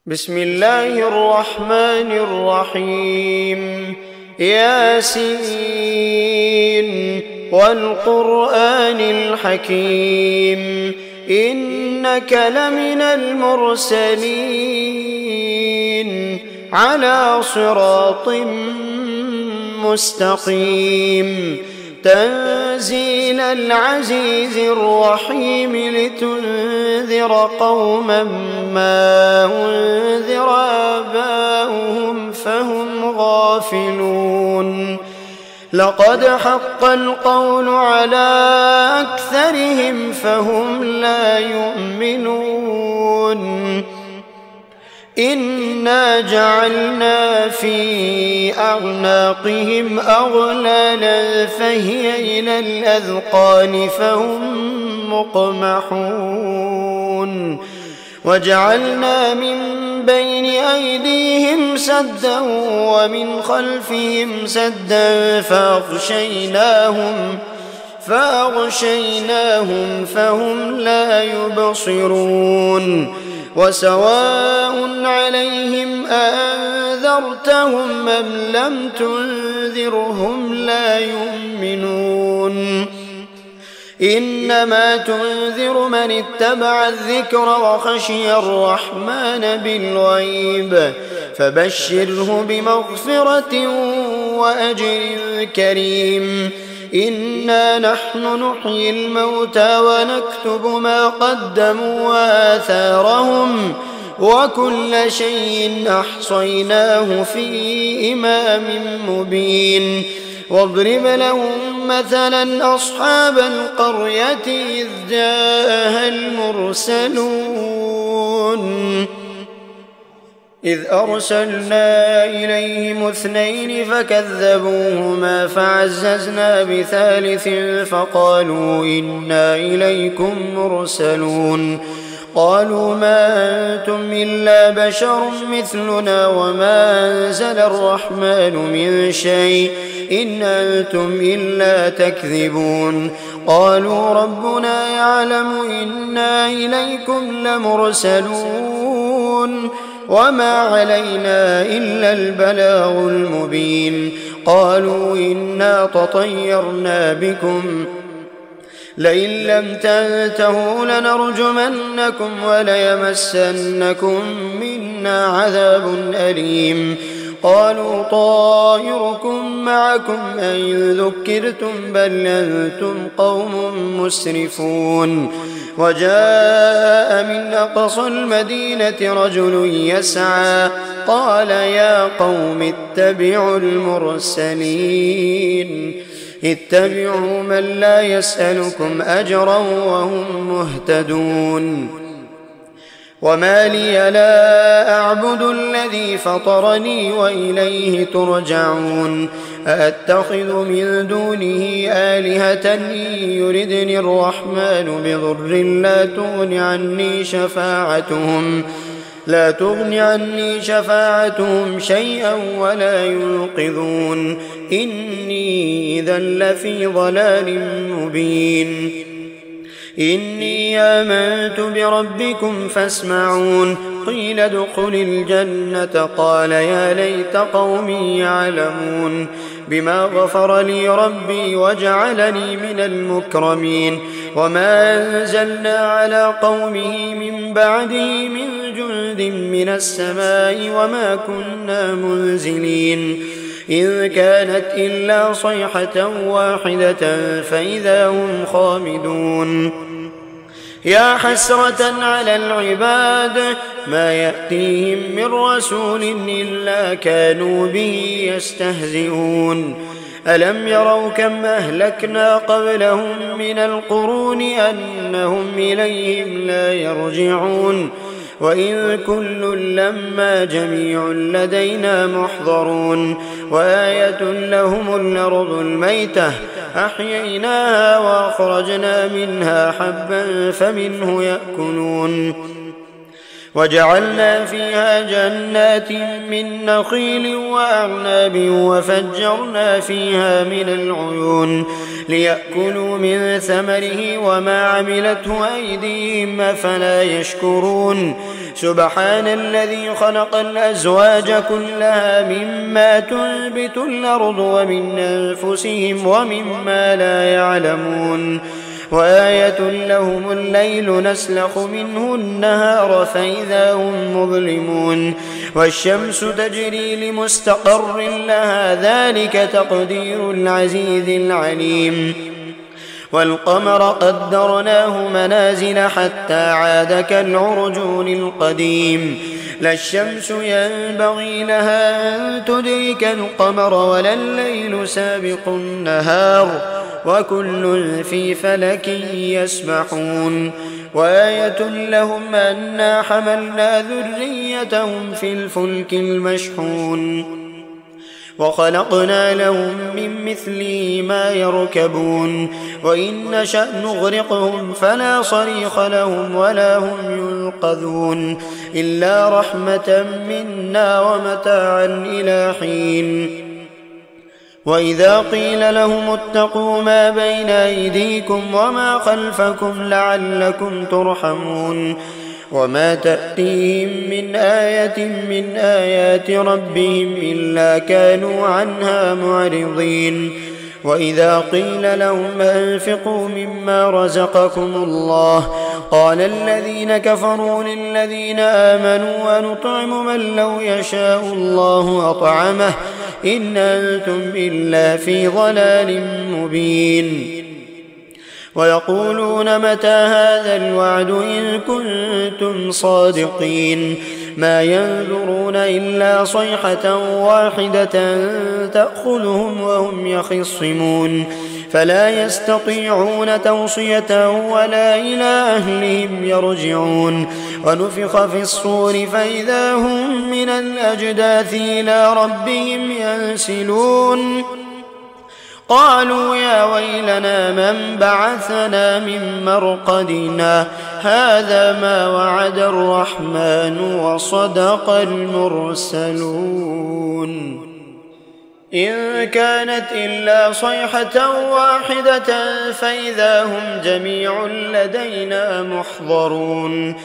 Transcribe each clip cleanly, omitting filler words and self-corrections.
بسم الله الرحمن الرحيم. ياسين والقرآن الحكيم إنك لمن المرسلين على صراط مستقيم تنزيل العزيز الرحيم لتنذر قوما ما أنذر آباؤهم فهم غافلون. لقد حق القول على أكثرهم فهم لا يؤمنون. إنا جعلنا في أعناقهم أغلالا فهي إلى الأذقان فهم مقمحون. وجعلنا من بين أيديهم سدا ومن خلفهم سدا فأغشيناهم فهم لا يبصرون. وسواء عليهم أأنذرتهم أم لم تنذرهم لا يؤمنون. إنما تنذر من اتبع الذكر وخشي الرحمن بالغيب فبشره بمغفرة وأجر كريم. إنا نحن نحيي الموتى ونكتب ما قدموا وآثارهم وكل شيء أحصيناه في إمام مبين. واضرب لهم مثلا أصحاب القرية إذ جاءها المرسلون إذ أرسلنا إليهم 2 فكذبوهما فعززنا بثالث فقالوا إنا إليكم مرسلون. قالوا ما أنتم إلا بشر مثلنا وما أنزل الرحمن من شيء إن أنتم إلا تكذبون. قالوا ربنا يعلم إنا إليكم لمرسلون وما علينا إلا البلاغ المبين. قالوا إنا تطيرنا بكم لئن لم تنتهوا لنرجمنكم وليمسنكم منا عذاب أليم. قالوا طائركم معكم أئن ذكرتم بل أنتم قوم مسرفون. وجاء من أقصى المدينة رجل يسعى قال يا قوم اتبعوا المرسلين اتبعوا من لا يسألكم أجرا وهم مهتدون. وما لي لا أعبد الذي فطرني وإليه ترجعون. أأتخذ من دونه آلهة إن يردني الرحمن بضر لا تغن عني شفاعتهم شيئا ولا ينقذون. إني إذا لفي ضلال مبين. إني آمنت بربكم فاسمعون. قيل ادخل الجنة قال يا ليت قومي يعلمون بما غفر لي ربي وجعلني من المكرمين. وما أنزلنا على قومه من بعده من جند من السماء وما كنا منزلين إذ كانت إلا صيحة واحدة فإذا هم خامدون. يا حسرة على العباد ما يأتيهم من رسول إلا كانوا به يستهزئون. ألم يروا كم أهلكنا قبلهم من القرون أنهم إليهم لا يرجعون. وإن كل لما جميع لدينا محضرون. وآية لهم الأرض الميتة أحييناها وأخرجنا منها حبا فمنه يأكلون. وجعلنا فيها جنات من نخيل وأعناب وفجرنا فيها من العيون ليأكلوا من ثمره وما عملته أيديهم أفلا يشكرون سبحان الذي خلق الأزواج كلها مما تنبت الأرض ومن أنفسهم ومما لا يعلمون وآية لهم الليل نسلخ منه النهار فإذا هم مظلمون والشمس تجري لمستقر لها ذلك تقدير العزيز العليم والقمر قدرناه منازل حتى عاد كالعرجون القديم لا الشمس ينبغي لها أن تدرك القمر ولا الليل سابق النهار وكل في فلك يسبحون وآية لهم أنا حملنا ذريتهم في الفلك المشحون وخلقنا لهم من مثله ما يركبون وإن نشأ نغرقهم فلا صريخ لهم ولا هم ينقذون إلا رحمة منا ومتاعا إلى حين وإذا قيل لهم اتقوا ما بين أيديكم وما خلفكم لعلكم ترحمون وما تأتيهم من آية من آيات ربهم إلا كانوا عنها معرضين وإذا قيل لهم أنفقوا مما رزقكم الله قال الذين كفروا للذين آمنوا ونطعم من لو يشاء الله أطعمه إن أنتم إلا في ضلال مبين ويقولون متى هذا الوعد إن كنتم صادقين ما ينظرون إلا صيحة واحدة تأخذهم وهم يخصمون فلا يستطيعون توصية ولا إلى أهلهم يرجعون ونفخ في الصور فإذا هم من الأجداث إلى ربهم ينسلون قالوا يا ويلنا من بعثنا من مرقدنا هذا ما وعد الرحمن وصدق المرسلون إن كانت إلا صيحة واحدة فإذا هم جميع لدينا محضرون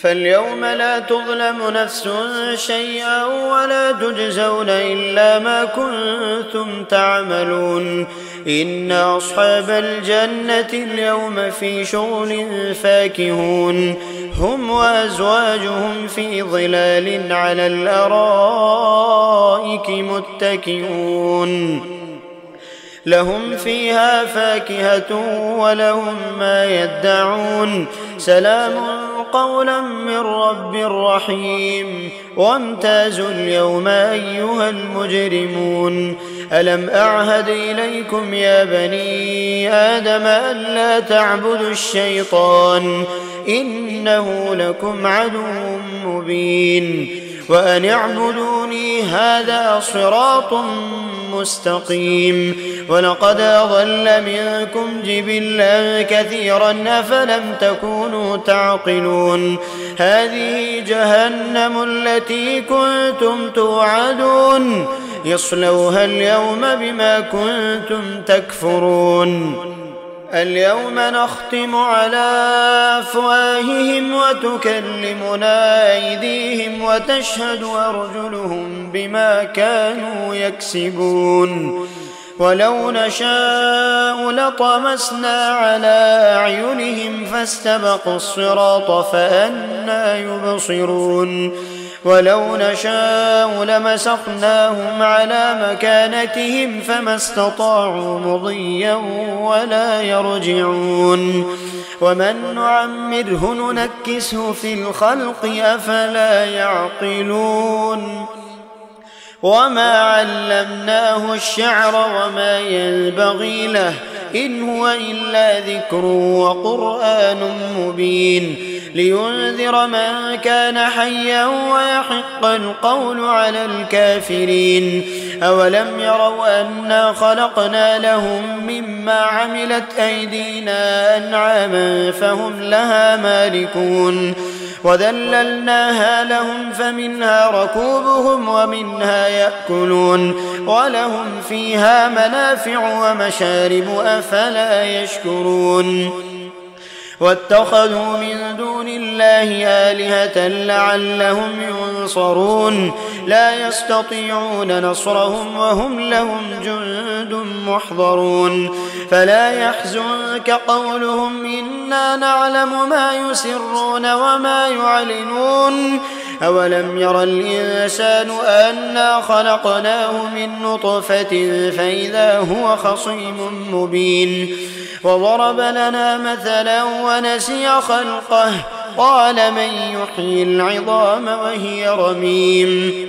فاليوم لا تظلم نفس شيئا ولا تجزون إلا ما كنتم تعملون إن أصحاب الجنة اليوم في شغل فاكهون هم وأزواجهم في ظلال على الأرائك متكئون لهم فيها فاكهة ولهم ما يدعون سلام قولا من رب رحيم وامتازوا اليوم أيها المجرمون ألم أعهد إليكم يا بني آدم ألا تعبدوا الشيطان إنه لكم عدو مبين وأن اعبدوني هذا صراط مستقيم ولقد أضل منكم جبلا كثيرا أفلم تكونوا تعقلون هذه جهنم التي كنتم توعدون يصلوها اليوم بما كنتم تكفرون اليوم نختم على أفواههم وتكلمنا أيديهم وتشهد أرجلهم بما كانوا يكسبون ولو نشاء لطمسنا على أعينهم فاستبقوا الصراط فأنى يبصرون ولو نشاء لمسخناهم على مكانتهم فما استطاعوا مضيا ولا يرجعون ومن نعمره ننكسه في الخلق أفلا يعقلون وما علمناه الشعر وما ينبغي له إن هو إلا ذكر وقرآن مبين لينذر من كان حيا ويحق القول على الكافرين أولم يروا أنا خلقنا لهم مما عملت أيدينا أنعاما فهم لها مالكون وذللناها لهم فمنها ركوبهم ومنها يأكلون ولهم فيها منافع ومشارب أفلا يشكرون واتخذوا من دون الله آلهة لعلهم ينصرون لا يستطيعون نصرهم وهم لهم جند محضرون فلا يحزنك قولهم إنا نعلم ما يسرون وما يعلنون أولم ير الإنسان أنا خلقناه من نطفة فإذا هو خصيم مبين وضرب لنا مثلا ونسي خلقه قال من يحيي العظام وهي رميم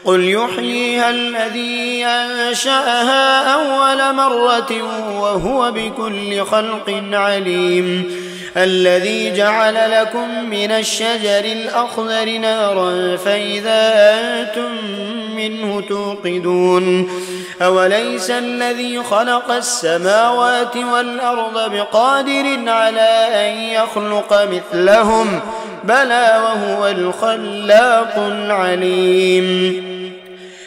قل يحييها الذي أنشأها أول مرة وهو بكل خلق عليم الذي جعل لكم من الشجر الأخضر نارا فإذا أنتم منه توقدون أوليس الذي خلق السماوات والأرض بقادر على أن يخلق مثلهم بلى وهو الخلاق العليم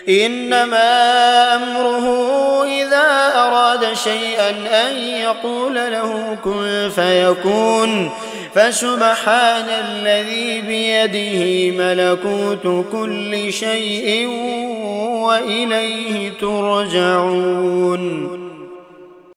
إنما أمره إذا أراد شيئا أن يقول له كن فيكون فسبحان الذي بيده ملكوت كل شيء وإليه ترجعون